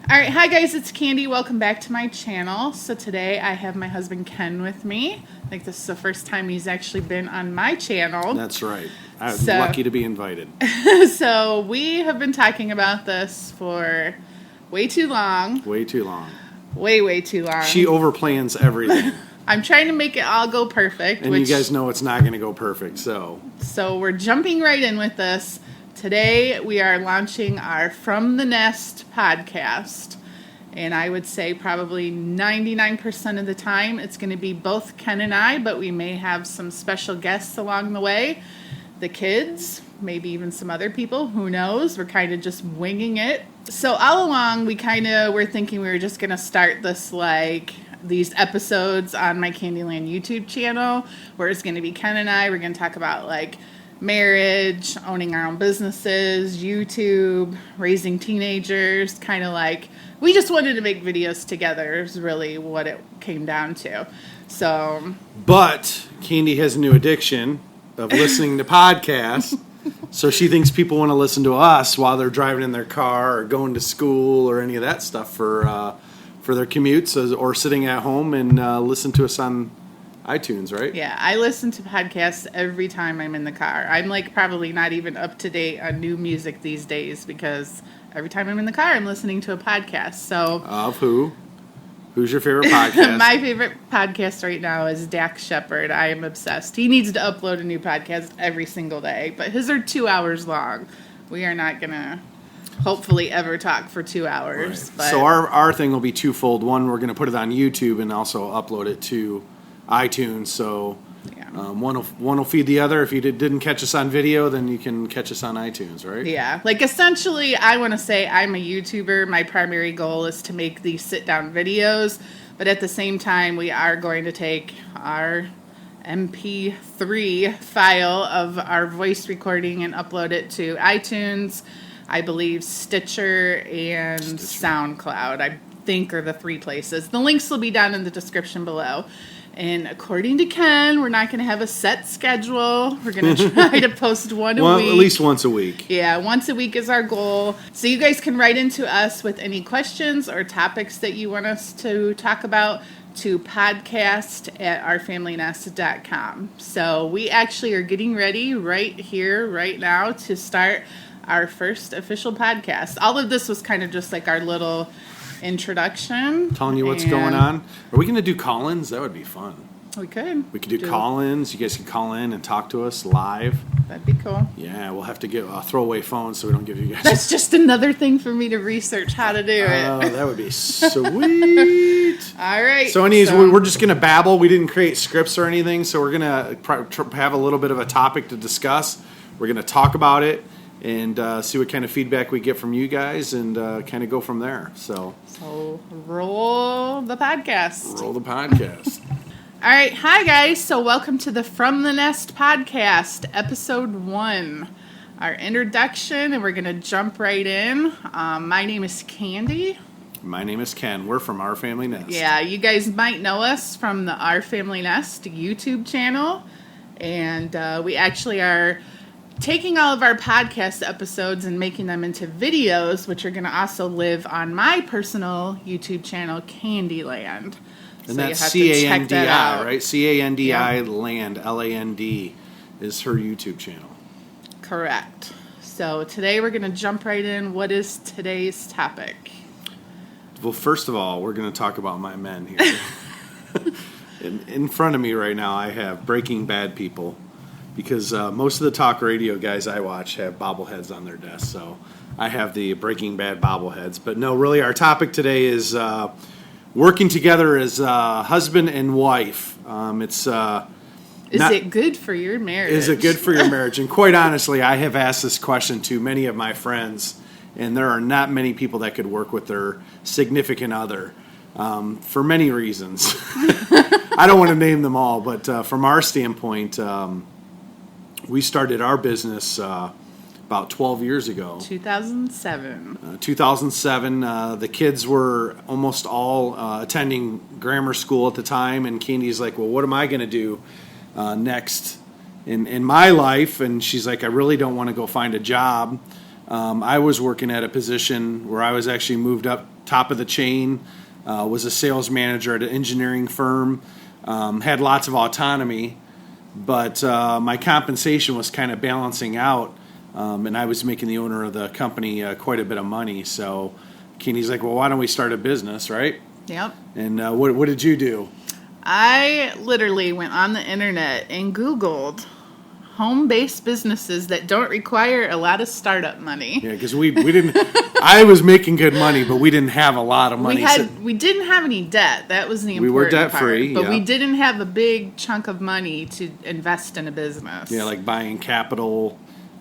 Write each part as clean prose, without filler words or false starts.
All right, hi guys, it's Candy. Welcome back to my channel. So today I have my husband Ken with me. I think this is the first time he's actually been on my channel. That's right. I'm lucky to be invited. So we have been talking about this for way too long. Way too long. Way too long. She overplans everything. I'm trying to make it all go perfect. And you guys know it's not going to go perfect, so we're jumping right in with this. Today we are launching our From the Nest podcast. And I would say probably 99% of the time it's going to be both Ken and I, but we may have some special guests along the way. The kids, maybe even some other people, who knows? We're kind of just winging it. So all along we were thinking we were just going to start this these episodes on my Candiland YouTube channel where it's going to be Ken and I. We're going to talk about marriage, owning our own businesses, YouTube, raising teenagers, we just wanted to make videos together is really what it came down to. So, but Candy has a new addiction of listening to podcasts. So she thinks people want to listen to us while they're driving in their car or going to school or any of that stuff for their commutes or sitting at home and listen to us on iTunes, right? Yeah, I listen to podcasts every time I'm in the car. I'm probably not even up to date on new music these days because every time I'm in the car, I'm listening to a podcast. So of who? Who's your favorite podcast? My favorite podcast right now is Dax Shepard. I am obsessed. He needs to upload a new podcast every single day, but his are 2 hours long. We are not going to hopefully ever talk for 2 hours. Right. But so our thing will be twofold. One, we're going to put it on YouTube and also upload it to iTunes. So one will feed the other. If you didn't catch us on video, then you can catch us on iTunes, right? Yeah. Essentially, I want to say I'm a YouTuber. My primary goal is to make these sit-down videos. But at the same time, we are going to take our MP3 file of our voice recording and upload it to iTunes, I believe Stitcher and SoundCloud, I think are the 3 places. The links will be down in the description below. And according to Ken, we're not going to have a set schedule. We're going to try to post one a week. At least once a week. Yeah, once a week is our goal. So you guys can write into us with any questions or topics that you want us to talk about to podcast@ourfamilynest.com. So we actually are getting ready right here, right now, to start our first official podcast. All of this was kind of just our little introduction. Telling you what's going on. Are we going to do call-ins? That would be fun. We could. We could do call-ins. You guys can call in and talk to us live. That'd be cool. Yeah, we'll have to get a throwaway phone so we don't give you guys... That's just another thing for me to research how to do it. Oh, that would be sweet. All right. So anyways, we're just going to babble. We didn't create scripts or anything, so we're going to have a little bit of a topic to discuss. We're going to talk about it and see what kind of feedback we get from you guys and kind of go from there. So roll the podcast. Roll the podcast. All right. Hi, guys. So welcome to the From the Nest podcast, episode 1. Our introduction, and we're going to jump right in. My name is Candy. My name is Ken. We're from Our Family Nest. Yeah, you guys might know us from the Our Family Nest YouTube channel. And we actually are taking all of our podcast episodes and making them into videos, which are going to also live on my personal YouTube channel, Candiland. And so that's Candi, right? Candi Land, Land is her YouTube channel. Correct. So today we're going to jump right in. What is today's topic? Well, first of all, we're going to talk about my men here. In front of me right now, I have Breaking Bad people. Because most of the talk radio guys I watch have bobbleheads on their desk. So I have the Breaking Bad bobbleheads. But no, really our topic today is working together as husband and wife. Is it good for your marriage? Is it good for your marriage? And quite honestly, I have asked this question to many of my friends. And there are not many people that could work with their significant other for many reasons. I don't want to name them all. But from our standpoint... we started our business about 12 years ago. 2007. 2007. The kids were almost all attending grammar school at the time, and Candy's like, well, what am I going to do next in my life? And she's like, I really don't want to go find a job. I was working at a position where I was actually moved up top of the chain, was a sales manager at an engineering firm, had lots of autonomy, but my compensation was kind of balancing out, and I was making the owner of the company quite a bit of money. So Candy's like, well, why don't we start a business, right? Yep. And what did you do? I literally went on the internet and Googled home-based businesses that don't require a lot of startup money. Yeah, because we didn't. I was making good money, but we didn't have a lot of money. We didn't have any debt. That was the important We were debt-free, part. But yeah. we didn't have a big chunk of money to invest in a business. Yeah, like buying capital,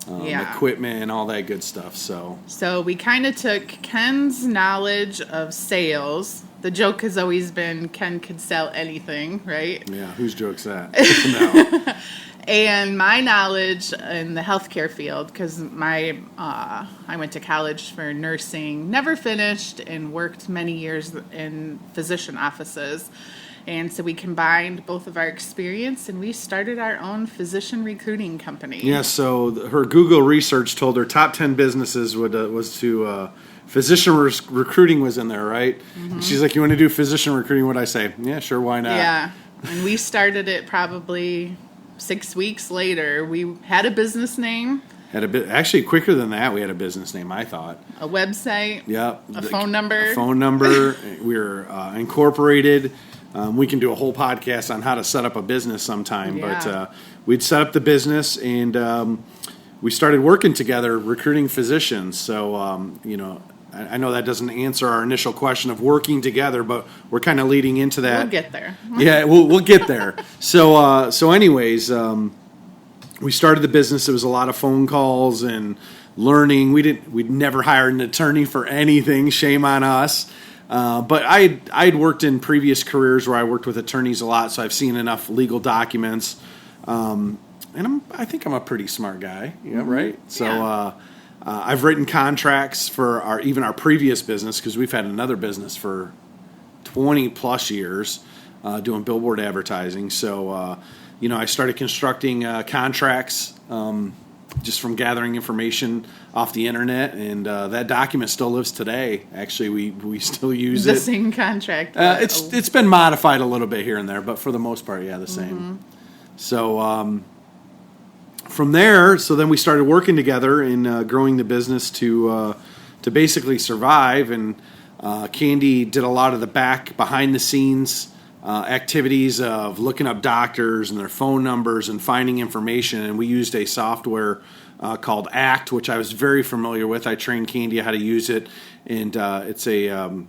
equipment, and all that good stuff. So we kind of took Ken's knowledge of sales. The joke has always been Ken could sell anything, right? Yeah, whose joke's that? No. And my knowledge in the healthcare field, because I went to college for nursing, never finished, and worked many years in physician offices. And so we combined both of our experience, and we started our own physician recruiting company. Yeah, so her Google research told her top 10 businesses was to physician recruiting was in there, right? Mm-hmm. She's like, you want to do physician recruiting? What'd I say? Yeah, sure, why not? Yeah, and we started it probably 6 weeks later. We had a business name. Actually, quicker than that, we had a business name, I thought. A website. Yep. A phone number. A phone number. We were incorporated. We can do a whole podcast on how to set up a business sometime. Yeah. But we'd set up the business, and we started working together, recruiting physicians. So, I know that doesn't answer our initial question of working together, but we're kind of leading into that. We'll get there. Yeah, we'll get there. So anyways, we started the business. It was a lot of phone calls and learning. We'd never hired an attorney for anything. Shame on us. But I'd worked in previous careers where I worked with attorneys a lot, so I've seen enough legal documents. And I think I'm a pretty smart guy. Yeah, right. So. Yeah. I've written contracts for our previous business, because we've had another business for 20 plus years doing billboard advertising. So, I started constructing contracts just from gathering information off the internet, and that document still lives today. Actually, we still use the it. same contract. It's been modified a little bit here and there, but for the most part, yeah, the same. Mm-hmm. So. From there, so then we started working together in growing the business to basically survive. And Candi did a lot of the behind the scenes activities of looking up doctors and their phone numbers and finding information. And we used a software called ACT, which I was very familiar with. I trained Candi how to use it, and it's a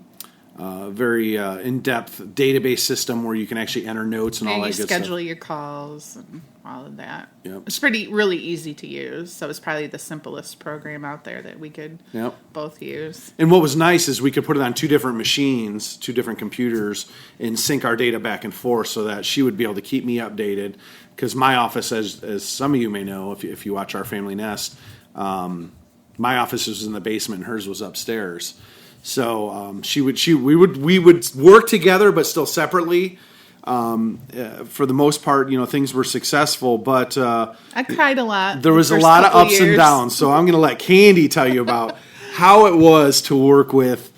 very in-depth database system where you can actually enter notes and all that good stuff. You schedule your calls and all of that. Yep. It's really easy to use. So it's probably the simplest program out there that we could both use. And what was nice is we could put it on two different machines, two different computers, and sync our data back and forth so that she would be able to keep me updated. Because my office, as some of you may know, if you watch Our Family Nest, my office was in the basement and hers was upstairs. So we would work together, but still separately. For the most part, things were successful, but I cried a lot. There was a lot of ups and downs. So I'm going to let Candi tell you about how it was to work with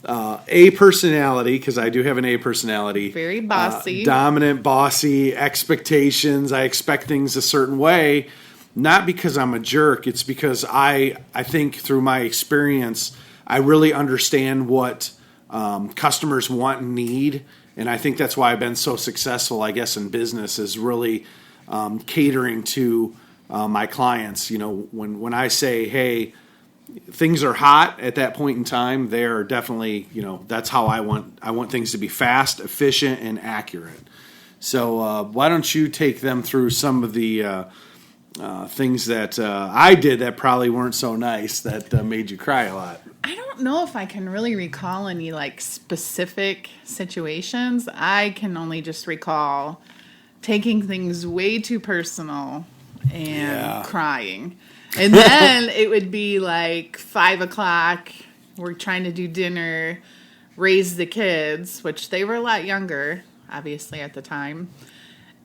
A personality, because I do have an A personality. Very bossy. Dominant, bossy, expectations. I expect things a certain way, not because I'm a jerk. It's because I think through my experience, I really understand what customers want and need. And I think that's why I've been so successful, I guess, in business, is really catering to my clients. When I say, hey, things are hot at that point in time, they are definitely, that's how I want things to be fast, efficient, and accurate. So why don't you take them through some of the things that I did that probably weren't so nice that made you cry a lot? I don't know if I can really recall any specific situations. I can only just recall taking things way too personal and crying. And then it would be 5 o'clock. We're trying to do dinner, raise the kids, which they were a lot younger, obviously, at the time.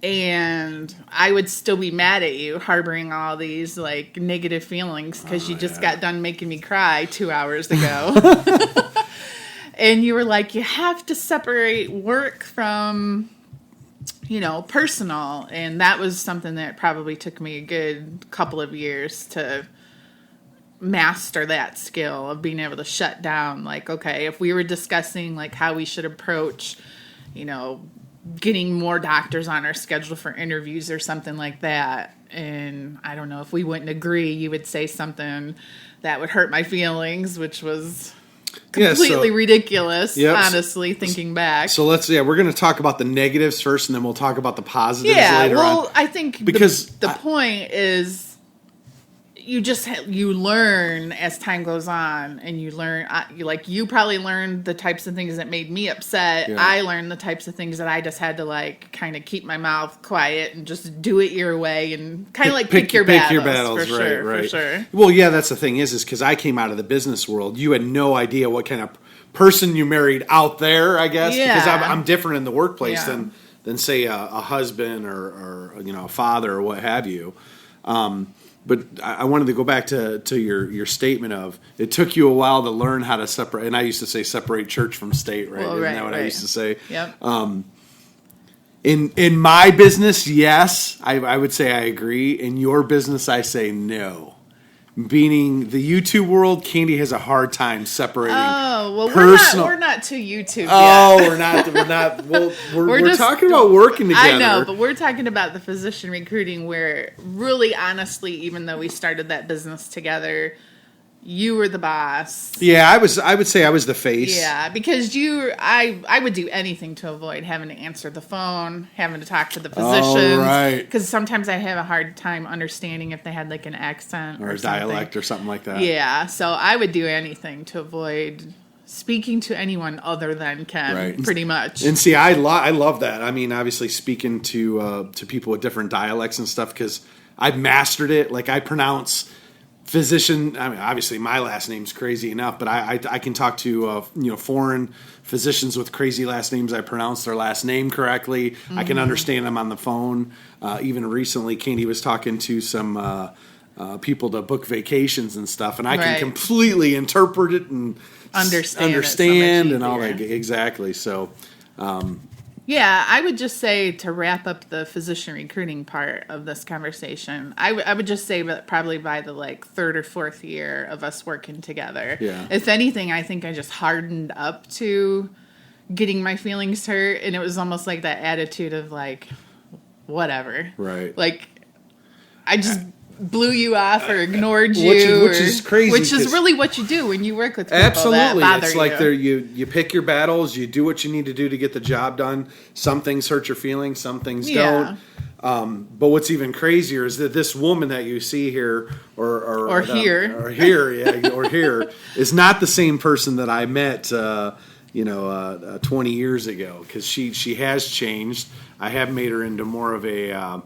And I would still be mad at you, harboring all these negative feelings because you just got done making me cry 2 hours ago. And you were like, you have to separate work from, personal. And that was something that probably took me a good couple of years to master that skill of being able to shut down. Like, okay, if we were discussing like how we should approach, getting more doctors on our schedule for interviews or something like that. And I don't know, if we wouldn't agree, you would say something that would hurt my feelings, which was completely ridiculous, honestly, thinking back. So we're going to talk about the negatives first, and then we'll talk about the positives later on. I think because the point is you learn as time goes on, and you learn, you probably learned the types of things that made me upset. Yeah. I learned the types of things that I just had to like kind of keep my mouth quiet and just do it your way, and kind of like pick your battles for sure. Well, yeah, that's the thing is because I came out of the business world. You had no idea what kind of person you married out there, I guess, because I'm different in the workplace than say a husband or a father or what have you. But I wanted to go back to your statement of it took you a while to learn how to separate. And I used to say separate church from state, right? Isn't that what I used to say? Yep. In my business, yes, I would say I agree. In your business, I say no. Meaning the YouTube world, Candi has a hard time separating. Oh, well, personal. We're not to YouTube yet. Oh, we're not. Well, we're talking about working together. I know, but we're talking about the physician recruiting where really, honestly, even though we started that business together, you were the boss. Yeah, I would say I was the face. Yeah, because I would do anything to avoid having to answer the phone, having to talk to the physicians. Oh, right. Because sometimes I have a hard time understanding if they had like an accent or a dialect or something like that. Yeah, so I would do anything to avoid speaking to anyone other than Ken, pretty much. And see, I love that. I mean, obviously speaking to people with different dialects and stuff because I've mastered it. Like I pronounce physician, I mean, obviously my last name's crazy enough, but I can talk to foreign physicians with crazy last names. I pronounce their last name correctly. Mm-hmm. I can understand them on the phone. Even recently, Candi was talking to some people to book vacations and stuff, and I can completely interpret it and understand and all that. Exactly. So. Yeah, I would just say to wrap up the physician recruiting part of this conversation, I would just say that probably by the like third or fourth year of us working together, if anything, I think I just hardened up to getting my feelings hurt, and it was almost like that attitude of like, whatever. Right. Like, I just blew you off or ignored you. Which is crazy. Which is really what you do when you work with people absolutely. that bother it's like you pick your battles, you do what you need to do to get the job done. Some things hurt your feelings, some things don't. But what's even crazier is that this woman that you see here or here is not the same person that I met 20 years ago, because she has changed. I have made her into more of a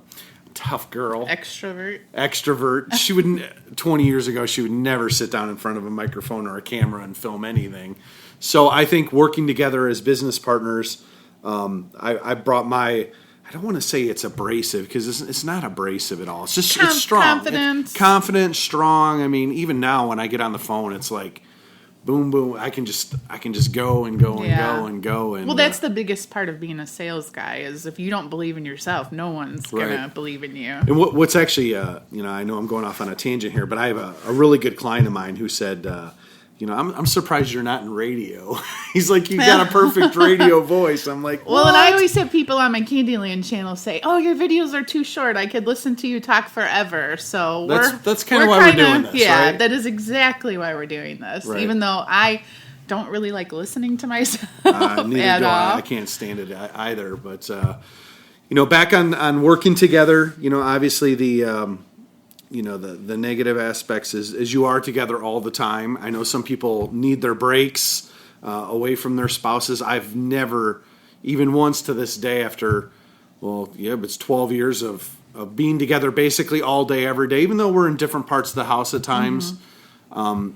tough girl. Extrovert. She would 20 years ago, she would never sit down in front of a microphone or a camera and film anything. So I think working together as business partners, I brought my, I don't want to say it's abrasive, because it's not abrasive at all. It's just it's strong. Confident, strong. I mean, even now when I get on the phone, it's like boom, boom. I can just go and go and go and go. And well, that's the biggest part of being a sales guy is if you don't believe in yourself, no one's gonna believe in you. And what's actually, I know I'm going off on a tangent here, but I have a really good client of mine who said, I'm surprised you're not in radio. He's like, you got a perfect radio voice. I'm like, what? Well, and I always have people on my Candiland channel say, "Oh, your videos are too short. I could listen to you talk forever." So that's kind of why we're doing this. Yeah, right? That is exactly why we're doing this. Right. Even though I don't really like listening to myself neither at do all. I can't stand it either. But back on working together, obviously the negative aspects is you are together all the time. I know some people need their breaks away from their spouses. I've never, even once to this day after, it's 12 years of being together basically all day, every day, even though we're in different parts of the house at times. Mm-hmm.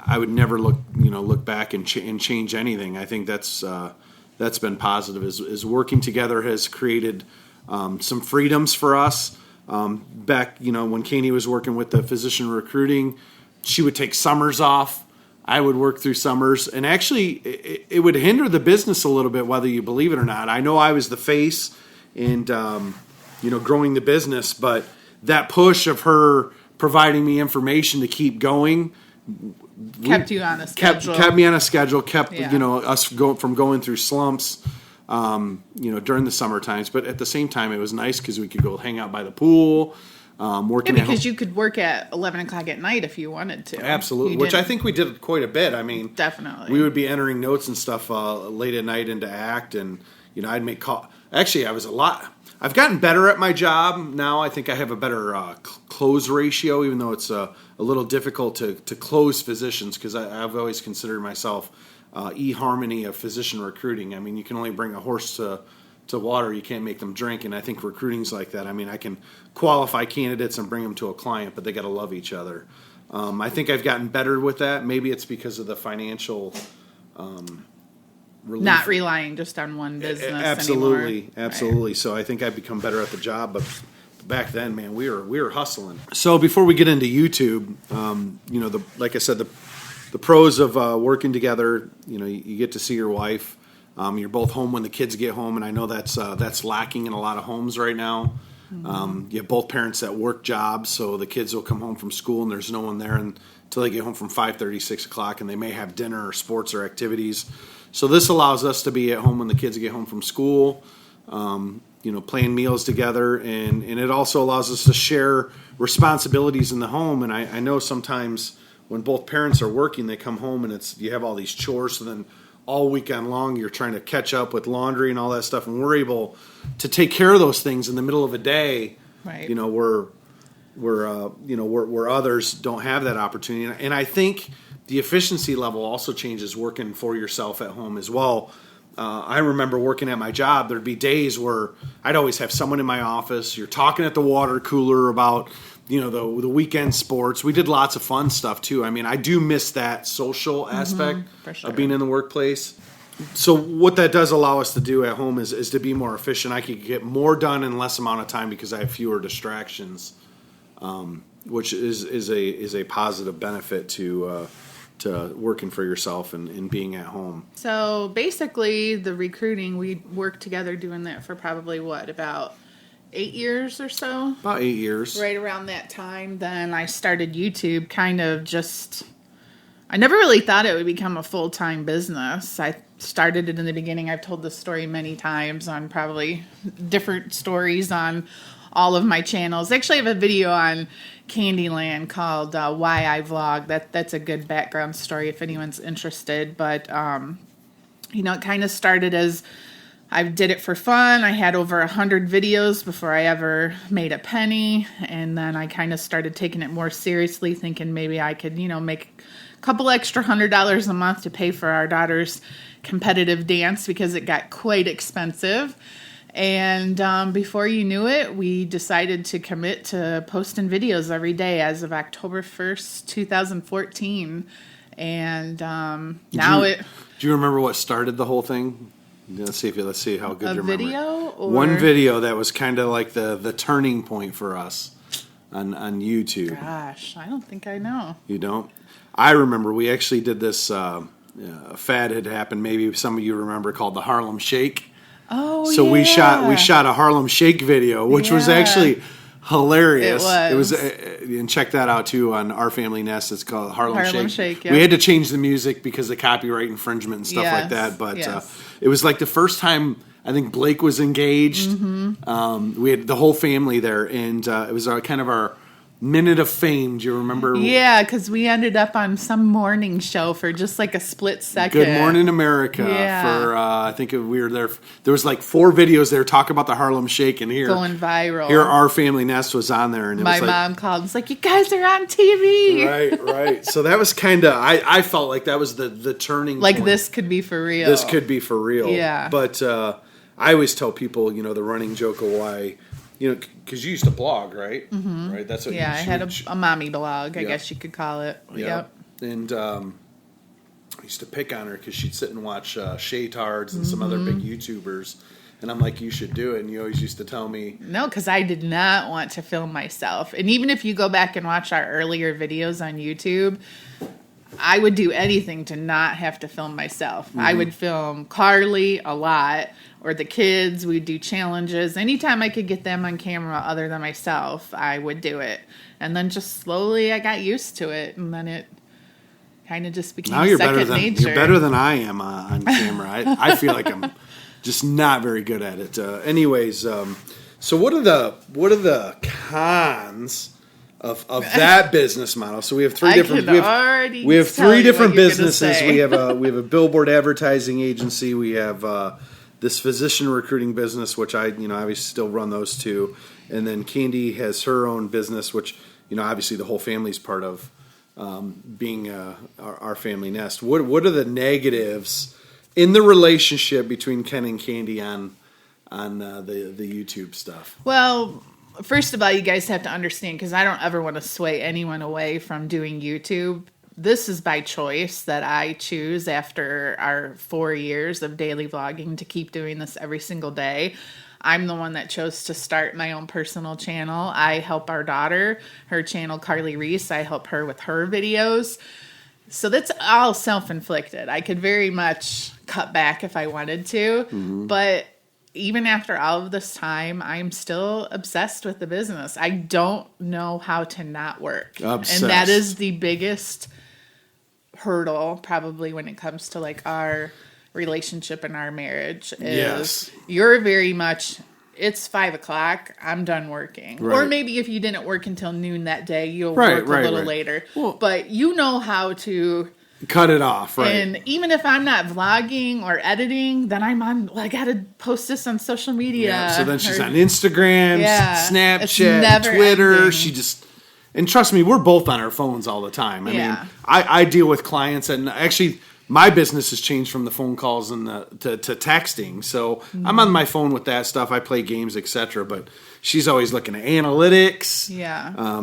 I would never look back and change anything. I think that's been positive. Is working together has created some freedoms for us. Back, when Candi was working with the physician recruiting, she would take summers off I would work through summers, and actually it would hinder the business a little bit, whether you believe it or not. I know I was the face and, growing the business, but that push of her providing me information to keep going kept you on a schedule. Kept me on a schedule, kept us from going through slumps, during the summer times. But at the same time, it was nice because we could go hang out by the pool, working. Yeah, because you could work at 11 o'clock at night if you wanted to. Absolutely, which I think we did quite a bit. I mean, definitely, we would be entering notes and stuff late at night into ACT, and I'd make call. Actually, I've gotten better at my job now. I think I have a better close ratio, even though it's a little difficult to close physicians, because I've always considered myself eHarmony of physician recruiting. I mean, you can only bring a horse to water. You can't make them drink, and I think recruiting's like that. I mean, I can qualify candidates and bring them to a client, but they got to love each other. I think I've gotten better with that. Maybe it's because of the financial relief. Not relying just on one business Absolutely. anymore. Right. So I think I've become better at the job, but back then, man, we were hustling. So before we get into YouTube, like I said, the pros of working together, you get to see your wife. You're both home when the kids get home, and I know that's lacking in a lot of homes right now. Mm-hmm. You have both parents that work jobs, so the kids will come home from school and there's no one there until they get home from 5:30, 6 o'clock, and they may have dinner or sports or activities. So this allows us to be at home when the kids get home from school, playing meals together, and it also allows us to share responsibilities in the home. And I know sometimes when both parents are working, they come home and you have all these chores, so then all weekend long you're trying to catch up with laundry and all that stuff, and we're able to take care of those things in the middle of a day. Right. Where others don't have that opportunity. And I think the efficiency level also changes working for yourself at home as well. I remember working at my job, there'd be days where I'd always have someone in my office. You're talking at the water cooler about, the weekend sports. We did lots of fun stuff too. I mean, I do miss that social aspect of being in the workplace. So what that does allow us to do at home is to be more efficient. I could get more done in less amount of time because I have fewer distractions, which is a positive benefit to working for yourself and being at home. So basically, the recruiting, we worked together doing that for probably about 8 years or so? About 8 years. Right around that time, then I started YouTube I never really thought it would become a full-time business. I started it in the beginning. I've told this story many times on probably different stories on all of my channels. Actually, I have a video on Candiland called Why I Vlog. That's a good background story if anyone's interested. But, it kind of started as I did it for fun. I had over 100 videos before I ever made a penny. And then I kind of started taking it more seriously, thinking maybe I could, make a couple extra $100 a month to pay for our daughter's competitive dance because it got quite expensive. And before you knew it, we decided to commit to posting videos every day as of October 1st, 2014. And Do you remember what started the whole thing? Let's see how good you remember. A video? Or? One video that was kind of like the turning point for us on YouTube. Gosh, I don't think I know. You don't? I remember we actually did this, a fad had happened, maybe some of you remember, called the Harlem Shake. Oh, so yeah. we shot a Harlem Shake video, which was actually hilarious. It was. And check that out too on Our Family Nest. It's called Harlem Shake. Yeah. We had to change the music because of copyright infringement and stuff like that. But it was like the first time I think Blake was engaged. Mm-hmm. We had the whole family there, and it was kind of our minute of fame. Do you remember? Yeah, because we ended up on some morning show for just like a split second. Good Morning America. Yeah. For I think we were there. There was like 4 videos there talk about the Harlem Shake, and going viral. Here, Our Family Nest was on there, and my mom called. It's like, you guys are on TV. Right. So that was kind of. I felt like that was the turning. Like point. This could be for real. This could be for real. Yeah. But I always tell people, the running joke of why. Because you used to blog, right? Mm-hmm. Right. That's what. Yeah, I had a mommy blog. I guess you could call it. Yep. And I used to pick on her because she'd sit and watch Shaytards and some other big YouTubers, and I'm like, you should do it. And you always used to tell me, no, because I did not want to film myself. And even if you go back and watch our earlier videos on YouTube, I would do anything to not have to film myself. Mm-hmm. I would film Carly a lot, or the kids. We'd do challenges. Anytime I could get them on camera other than myself, I would do it. And then just slowly I got used to it, and then it kind of just became second nature. You're better than I am on camera. I feel like I'm just not very good at it. Anyways, so what are the cons of that business model? So we have three different businesses. We have a billboard advertising agency. We have this physician recruiting business, which I obviously still run those two, and then Candi has her own business, which obviously the whole family's part of, being our family nest. What are the negatives in the relationship between Ken and Candi on the YouTube stuff? Well, first of all, you guys have to understand, because I don't ever want to sway anyone away from doing YouTube. This is by choice that I choose after our 4 years of daily vlogging to keep doing this every single day. I'm the one that chose to start my own personal channel. I help our daughter, her channel, Carly Reese. I help her with her videos. So that's all self-inflicted. I could very much cut back if I wanted to, but even after all of this time, I'm still obsessed with the business. I don't know how to not work. Obsessed. And that is the biggest hurdle probably when it comes to like our relationship and our marriage is you're very much, it's 5:00, I'm done working. Right. Or maybe if you didn't work until noon that day, you'll work a little later. Well, but you know how to cut it off, right? And even if I'm not vlogging or editing, then I'm on, well, I got to post this on social media. Yeah, so then she's on Instagram, Snapchat, Twitter. Ending. She just, and trust me, we're both on our phones all the time. I mean, I deal with clients, and actually my business has changed from the phone calls and to texting. So I'm on my phone with that stuff. I play games, etc. But she's always looking at analytics,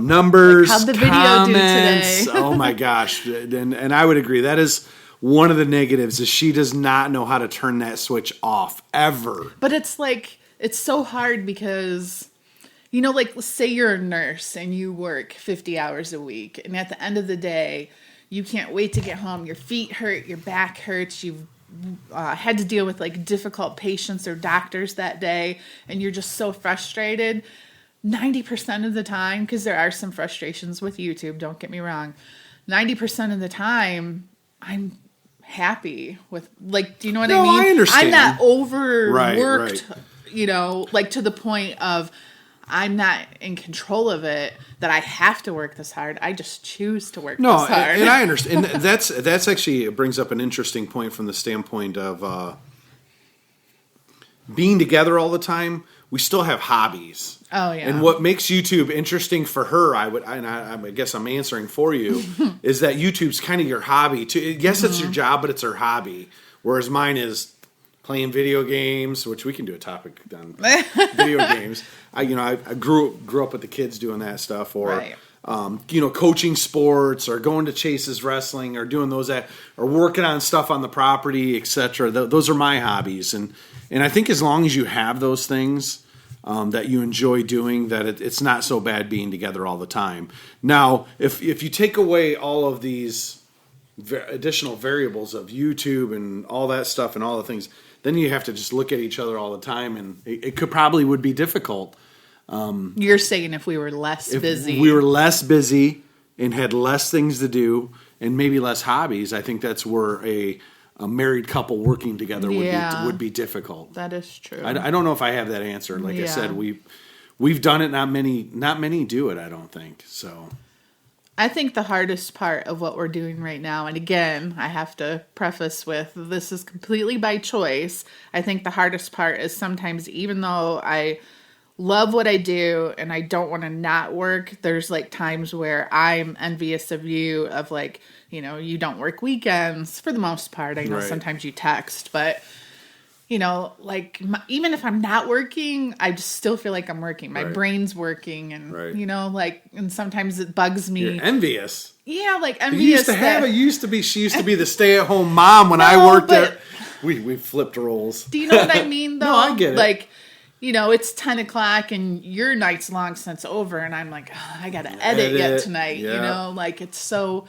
numbers, like how'd the video comments. do today? Oh my gosh. And I would agree. That is one of the negatives, is she does not know how to turn that switch off ever. But it's like, it's so hard because, like let's say you're a nurse and you work 50 hours a week. And at the end of the day, you can't wait to get home. Your feet hurt, your back hurts. You've had to deal with like difficult patients or doctors that day. And you're just so frustrated. 90% of the time, because there are some frustrations with YouTube, don't get me wrong. 90% of the time, I'm happy with, like, do you know what I mean? I understand. I'm not overworked, right. Like to the point of I'm not in control of it, that I have to work this hard. I just choose to work this hard. And I understand. And that's actually, it brings up an interesting point from the standpoint of being together all the time. We still have hobbies. Oh, yeah. And what makes YouTube interesting for her, I guess I'm answering for you, is that YouTube's kind of your hobby. Yes, it's your job, but it's her hobby. Whereas mine is playing video games, which we can do a topic on video games. I grew up with the kids doing that stuff, or coaching sports, or going to Chase's wrestling, or doing those or working on stuff on the property, etc. Those are my hobbies, and I think as long as you have those things that you enjoy doing, that it's not so bad being together all the time. Now, if you take away all of these additional variables of YouTube and all that stuff and all the things, then you have to just look at each other all the time, and it would be difficult. You're saying if we were less busy. If we were less busy and had less things to do and maybe less hobbies, I think that's where a married couple working together would be difficult. That is true. I don't know if I have that answer. Like I said, we've done it. Not many do it, I don't think. So I think the hardest part of what we're doing right now, and again, I have to preface with, this is completely by choice. I think the hardest part is sometimes, even though I love what I do and I don't want to not work, there's like times where I'm envious of you, of like, you don't work weekends for the most part. I know sometimes you text, but like even if I'm not working, I just still feel like I'm working. My brain's working, and and sometimes it bugs me. You're envious. Yeah, like envious. She used to be the stay-at-home mom when I worked there. We flipped roles. Do you know what I mean, though? No, I get it. Like, it's 10 o'clock and your night's long since over, and I'm like, I got to edit yet tonight. Yeah. Like it's so.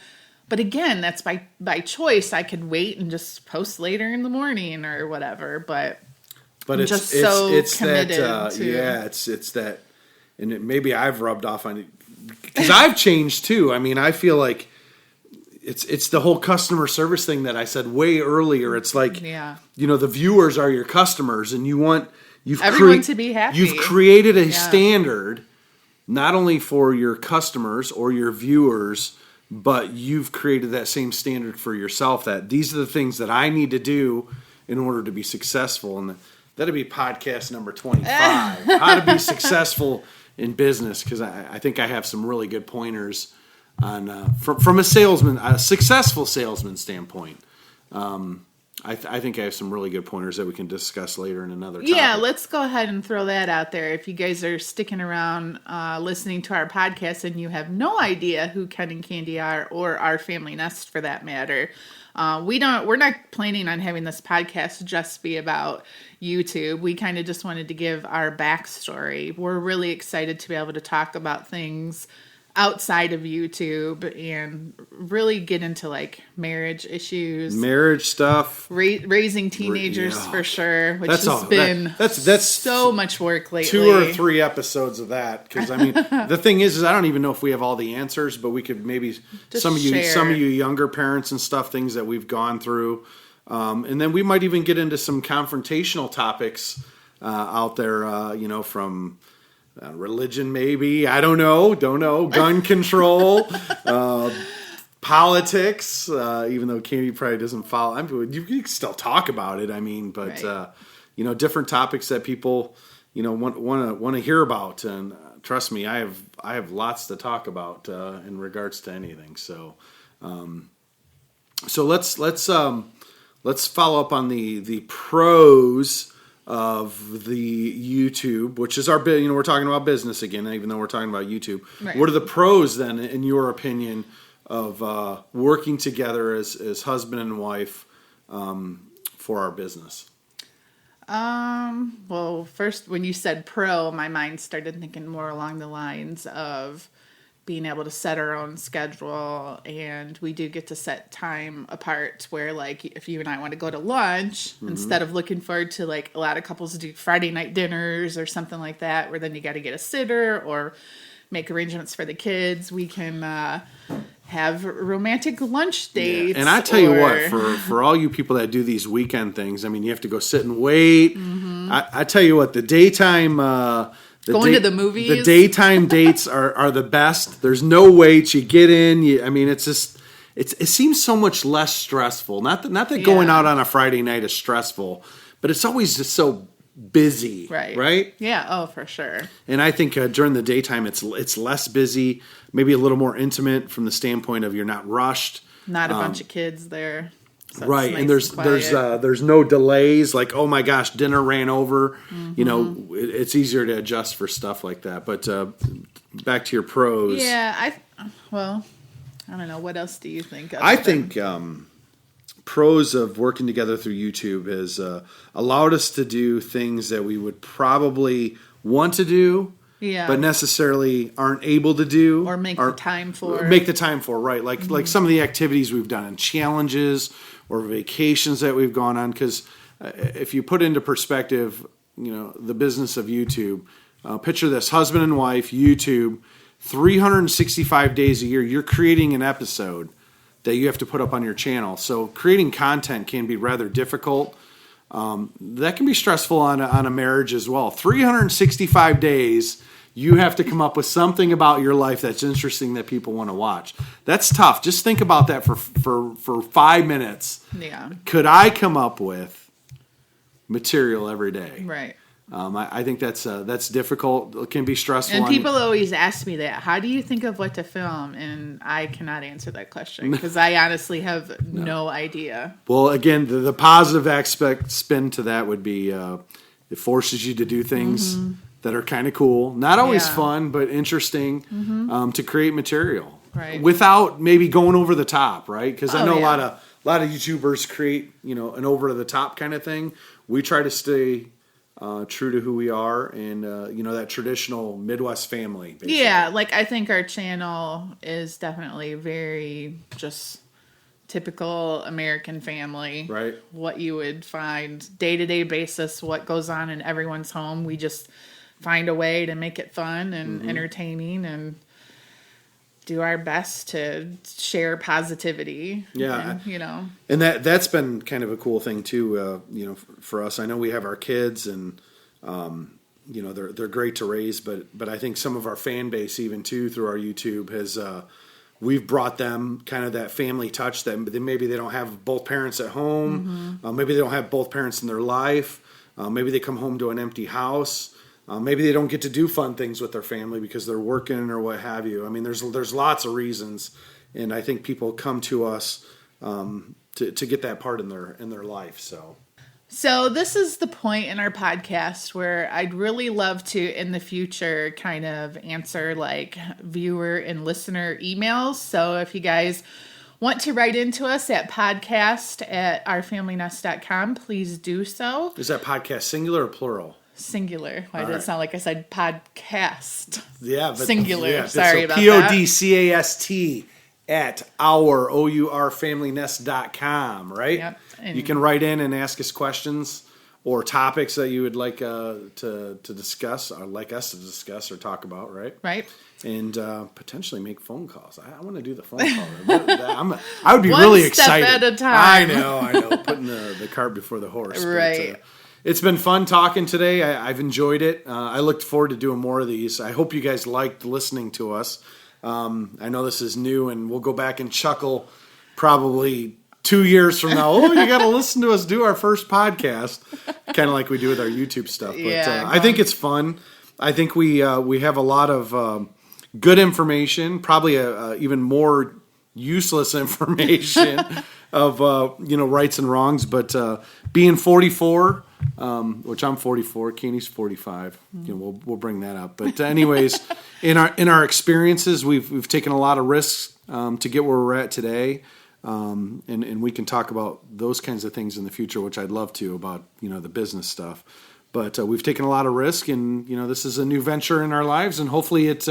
But again, that's by choice. I could wait and just post later in the morning or whatever. But I'm it's just so committed that to. yeah, it's that, and maybe I've rubbed off on it because I've changed too. I mean, I feel like it's the whole customer service thing that I said way earlier. It's like, the viewers are your customers, and you've everyone to be happy. You've created a standard not only for your customers or your viewers, but you've created that same standard for yourself, that these are the things that I need to do in order to be successful. And that'd be podcast number 25, how to be successful in business, because I think I have some really good pointers on from a successful salesman standpoint. I think I have some really good pointers that we can discuss later in another topic. Yeah, let's go ahead and throw that out there. If you guys are sticking around listening to our podcast and you have no idea who Ken and Candy are, or our family nest for that matter, we're not planning on having this podcast just be about YouTube. We kind of just wanted to give our backstory. We're really excited to be able to talk about things outside of YouTube and really get into like marriage issues, marriage stuff, raising teenagers for sure, which that's been that's so much work lately. 2 or 3 episodes of that, because I mean the thing is I don't even know if we have all the answers, but we could maybe just some of share. you younger parents and stuff, things that we've gone through, and then we might even get into some confrontational topics out there, from religion, maybe. I don't know. Gun control, politics. Even though Candy probably doesn't follow, you can still talk about it. I mean, but right. Different topics that people want to hear about. And trust me, I have lots to talk about in regards to anything. So let's follow up on the pros of the YouTube, which is our we're talking about business again, even though we're talking about YouTube. Right. What are the pros then, in your opinion, of working together as husband and wife for our business? Well, first, when you said pro, my mind started thinking more along the lines of being able to set our own schedule, and we do get to set time apart where, like, if you and I want to go to lunch, instead of looking forward to, like, a lot of couples do Friday night dinners or something like that, where then you got to get a sitter or make arrangements for the kids, we can have romantic lunch dates. Yeah. And I tell you what, for all you people that do these weekend things, I mean, you have to go sit and wait. I tell you what, the daytime... going to the movies. The daytime dates are the best. There's no wait. You get in. It's just it seems so much less stressful. Not that going out on a Friday night is stressful, but it's always just so busy. Right? Yeah. Oh, for sure. And I think during the daytime it's less busy, maybe a little more intimate from the standpoint of you're not rushed. Not a bunch of kids there. So right, nice and there's no delays, like, oh my gosh, dinner ran over. It's easier to adjust for stuff like that. But back to your pros. Yeah, I don't know. What else do you think? I think pros of working together through YouTube has allowed us to do things that we would probably want to do, but necessarily aren't able to do, or make the time for. Right? Like some of the activities we've done and challenges or vacations that we've gone on. Because if you put into perspective, the business of YouTube, picture this: husband and wife, YouTube, 365 days a year. You're creating an episode that you have to put up on your channel. So creating content can be rather difficult. That can be stressful on a marriage as well. 365 days. You have to come up with something about your life that's interesting that people want to watch. That's tough. Just think about that for 5 minutes. Yeah. Could I come up with material every day? Right. I think that's difficult. It can be stressful. And people always ask me that. How do you think of what to film? And I cannot answer that question because I honestly have no idea. Well, again, the positive aspect spin to that would be it forces you to do things that are kind of cool. Not always fun, but interesting to create material. Right. Without maybe going over the top, right? Because I know a lot of YouTubers create, an over the top kind of thing. We try to stay true to who we are, and that traditional Midwest family. Basically. Yeah, like I think our channel is definitely very just typical American family. Right. What you would find day-to-day basis, what goes on in everyone's home. We just find a way to make it fun and entertaining and do our best to share positivity. Yeah. And, And that's been kind of a cool thing too, for us. I know we have our kids and, they're great to raise, but I think some of our fan base even too through our YouTube has, we've brought them kind of that family touch that maybe they don't have both parents at home. Maybe they don't have both parents in their life. Maybe they come home to an empty house. Maybe they don't get to do fun things with their family because they're working or what have you. I mean, there's lots of reasons, and I think people come to us to get that part in their life. So this is the point in our podcast where I'd really love to, in the future, kind of answer like viewer and listener emails. So if you guys want to write into us at podcast@ourfamilynest.com, please do so. Is that podcast singular or plural? Singular. Why did right. it sound like I said podcast? Yeah, but singular. Yeah, Sorry about that. PODCAST at ourfamilynest.com, right? Yep. And you can write in and ask us questions or topics that you would like to discuss, or like us to discuss or talk about, right? Right. And potentially make phone calls. I want to do the phone call. I would be One really step excited. at a time. I know. Putting the cart before the horse. Right. But, it's been fun talking today. I've enjoyed it. I look forward to doing more of these. I hope you guys liked listening to us. I know this is new, and we'll go back and chuckle probably 2 years from now. Oh, you got to listen to us do our first podcast, kind of like we do with our YouTube stuff. But Yeah, I think it's fun. I think we have a lot of good information, probably even more useless information of rights and wrongs. But being 44. Which I'm 44, Candy's 45. We'll bring that up. But anyways, in our experiences, we've taken a lot of risks to get where we're at today, and we can talk about those kinds of things in the future, which I'd love to about the business stuff. But we've taken a lot of risk, and this is a new venture in our lives, and hopefully it's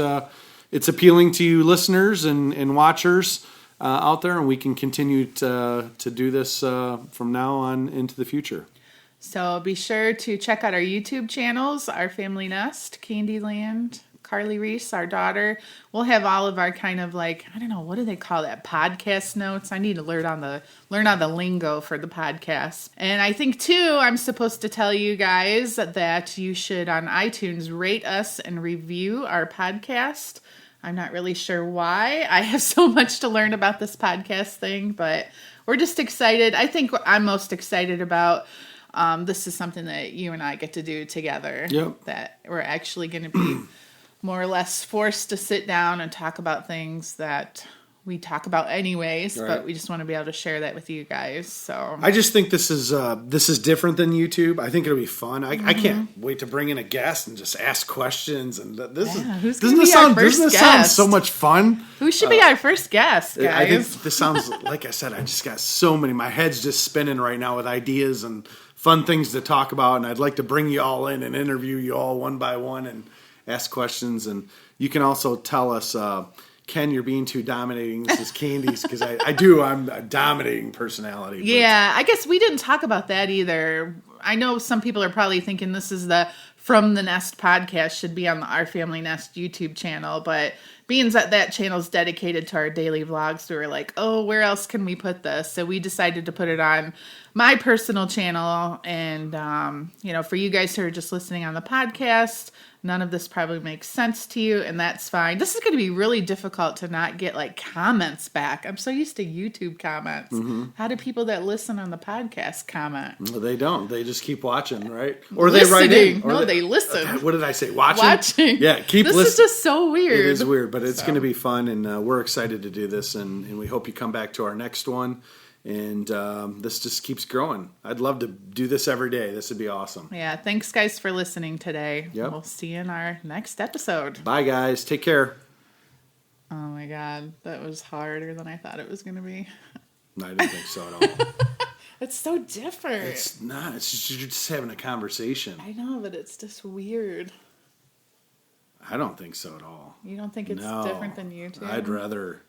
appealing to you listeners and watchers out there, and we can continue to do this from now on into the future. So be sure to check out our YouTube channels, Our Family Nest, Candiland, Carly Reese, our daughter. We'll have all of our kind of like, I don't know, what do they call that? Podcast notes. I need to learn on the lingo for the podcast. And I think too, I'm supposed to tell you guys that you should on iTunes rate us and review our podcast. I'm not really sure why. I have so much to learn about this podcast thing, but we're just excited. I think I'm most excited about this is something that you and I get to do together. Yep. That we're actually going to be more or less forced to sit down and talk about things that we talk about anyways, right. But we just want to be able to share that with you guys. So I just think this is different than YouTube. I think it'll be fun. I can't wait to bring in a guest and just ask questions. And who's doesn't gonna this be our sound first doesn't this sound guest? so much fun? Who should be our first guest, guys? I think this sounds like I said. I just got so many. My head's just spinning right now with ideas and fun things to talk about. And I'd like to bring you all in and interview you all one by one and ask questions. And you can also tell us. Ken, you're being too dominating. This is Candy's because I'm a dominating personality. But. Yeah, I guess we didn't talk about that either. I know some people are probably thinking this is the From the Nest podcast should be on the Our Family Nest YouTube channel, but being that channel is dedicated to our daily vlogs, we were like, oh, where else can we put this? So we decided to put it on my personal channel, and for you guys who are just listening on the podcast, none of this probably makes sense to you, and that's fine. This is going to be really difficult to not get like comments back. I'm so used to YouTube comments. Mm-hmm. How do people that listen on the podcast comment? Well, they don't. They just keep watching, right? Or listening. They write in. No, they listen. What did I say? Watching? Watching. Yeah, keep listening. This is just so weird. It is weird, but it's going to be fun, and we're excited to do this, and we hope you come back to our next one. And this just keeps growing. I'd love to do this every day. This would be awesome. Yeah, thanks, guys, for listening today. Yep. We'll see you in our next episode. Bye, guys. Take care. Oh, my God. That was harder than I thought it was going to be. No, I didn't think so at all. It's so different. It's not. It's just you're just having a conversation. I know, but it's just weird. I don't think so at all. You don't think it's No. different than YouTube? I'd rather.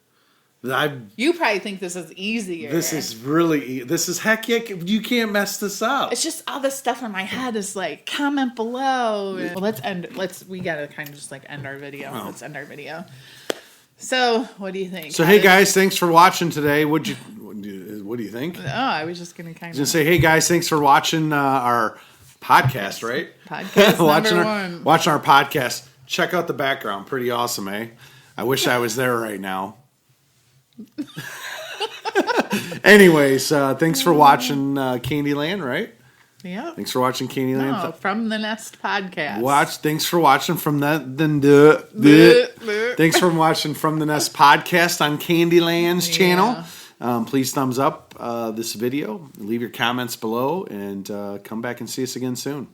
You probably think this is easier. This is really. This is heck yeah. You can't mess this up. It's just all this stuff in my head is like, comment below. Well, we gotta kind of just like end our video. Oh. Let's end our video. So, what do you think? So hey guys, thanks for watching today. What do you think? Oh, I was just gonna kind of Say hey guys, thanks for watching our podcast, right? Podcast watching our podcast. Check out the background, pretty awesome, eh? I wish I was there right now. Anyways, thanks for watching Candiland, right? Yeah. Thanks for watching Candiland. No, From the Nest podcast. Thanks for watching from that. Thanks for watching From the Nest podcast on Candiland's channel. Please thumbs up this video. Leave your comments below, and come back and see us again soon.